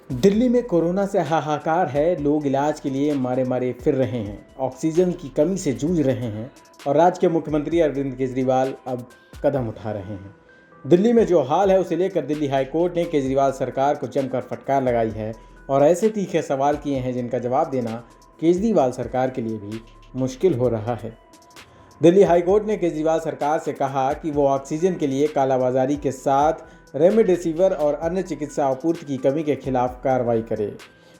दिल्ली में कोरोना से हाहाकार है। लोग इलाज के लिए मारे मारे फिर रहे हैं, ऑक्सीजन की कमी से जूझ रहे हैं और राज्य के मुख्यमंत्री अरविंद केजरीवाल अब कदम उठा रहे हैं। दिल्ली में जो हाल है उसे लेकर दिल्ली हाईकोर्ट ने केजरीवाल सरकार को जमकर फटकार लगाई है और ऐसे तीखे सवाल किए हैं जिनका जवाब देना केजरीवाल सरकार के लिए भी मुश्किल हो रहा है। दिल्ली हाईकोर्ट ने केजरीवाल सरकार से कहा कि वो ऑक्सीजन के लिए कालाबाजारी के साथ रेमडेसिविर और अन्य चिकित्सा आपूर्ति की कमी के खिलाफ कार्रवाई करे।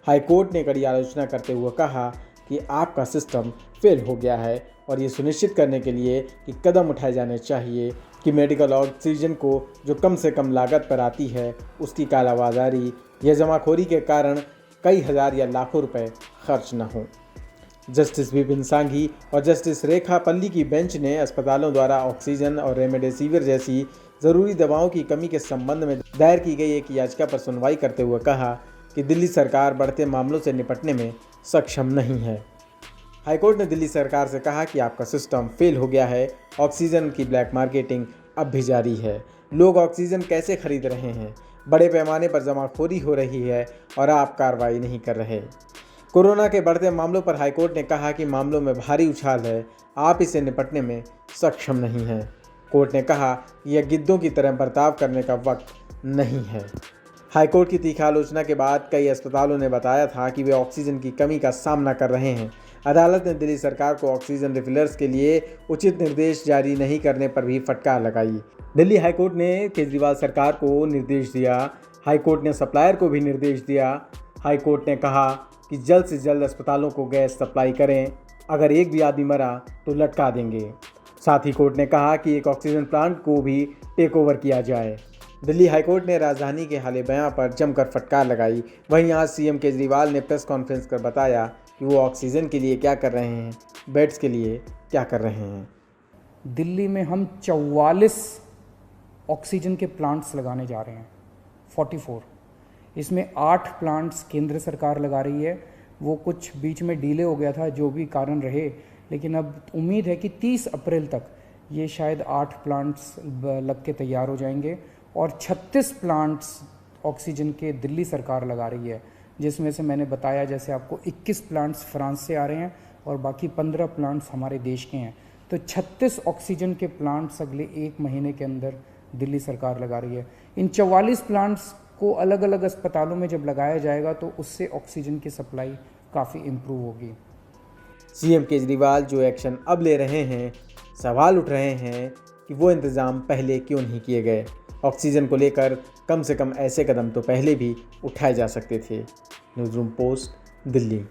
हाईकोर्ट ने कड़ी आलोचना करते हुए कहा कि आपका सिस्टम फेल हो गया है और ये सुनिश्चित करने के लिए कि कदम उठाए जाने चाहिए कि मेडिकल ऑक्सीजन को जो कम से कम लागत पर आती है उसकी कालाबाजारी या जमाखोरी के कारण कई हज़ार या लाखों रुपए खर्च न हों। जस्टिस विपिन सांघी और जस्टिस रेखा पल्ली की बेंच ने अस्पतालों द्वारा ऑक्सीजन और रेमडेसिविर जैसी ज़रूरी दवाओं की कमी के संबंध में दायर की गई एक याचिका पर सुनवाई करते हुए कहा कि दिल्ली सरकार बढ़ते मामलों से निपटने में सक्षम नहीं है। हाईकोर्ट ने दिल्ली सरकार से कहा कि आपका सिस्टम फेल हो गया है, ऑक्सीजन की ब्लैक मार्केटिंग अब भी जारी है, लोग ऑक्सीजन कैसे खरीद रहे हैं, बड़े पैमाने पर जमाखोरी हो रही है और आप कार्रवाई नहीं कर रहे। कोरोना के बढ़ते मामलों पर हाईकोर्ट ने कहा कि मामलों में भारी उछाल है, आप इसे निपटने में सक्षम नहीं हैं। कोर्ट ने कहा कि यह गिद्धों की तरह बर्ताव करने का वक्त नहीं है। हाईकोर्ट की तीखी आलोचना के बाद कई अस्पतालों ने बताया था कि वे ऑक्सीजन की कमी का सामना कर रहे हैं। अदालत ने दिल्ली सरकार को ऑक्सीजन रिफिलर्स के लिए उचित निर्देश जारी नहीं करने पर भी फटकार लगाई। दिल्ली हाईकोर्ट ने केजरीवाल सरकार को निर्देश दिया। हाईकोर्ट ने सप्लायर को भी निर्देश दिया। हाईकोर्ट ने कहा कि जल्द से जल्द अस्पतालों को गैस सप्लाई करें, अगर एक भी आदमी मरा तो लटका देंगे। साथ ही कोर्ट ने कहा कि एक ऑक्सीजन प्लांट को भी टेक ओवर किया जाए। दिल्ली हाईकोर्ट ने राजधानी के हाले बयां पर जमकर फटकार लगाई। वहीं आज सीएम केजरीवाल ने प्रेस कॉन्फ्रेंस कर बताया कि वो ऑक्सीजन के लिए क्या कर रहे हैं, बेड्स के लिए क्या कर रहे हैं। दिल्ली में हम 44 ऑक्सीजन के प्लांट्स लगाने जा रहे हैं, 44। इसमें 8 प्लांट्स केंद्र सरकार लगा रही है, वो कुछ बीच में डिले हो गया था, जो भी कारण रहे, लेकिन अब उम्मीद है कि 30 अप्रैल तक ये शायद 8 प्लांट्स लग के तैयार हो जाएंगे और 36 प्लांट्स ऑक्सीजन के दिल्ली सरकार लगा रही है, जिसमें से मैंने बताया जैसे आपको 21 प्लांट्स फ्रांस से आ रहे हैं और बाकी 15 प्लांट्स हमारे देश के हैं। तो 36 ऑक्सीजन के प्लांट्स अगले 1 महीने के अंदर दिल्ली सरकार लगा रही है। इन 44 प्लांट्स को अलग अलग अस्पतालों में जब लगाया जाएगा तो उससे ऑक्सीजन की सप्लाई काफ़ी इम्प्रूव होगी। सीएम केजरीवाल जो एक्शन अब ले रहे हैं, सवाल उठ रहे हैं कि वो इंतज़ाम पहले क्यों नहीं किए गए। ऑक्सीजन को लेकर कम से कम ऐसे कदम तो पहले भी उठाए जा सकते थे। News room post, Delhi.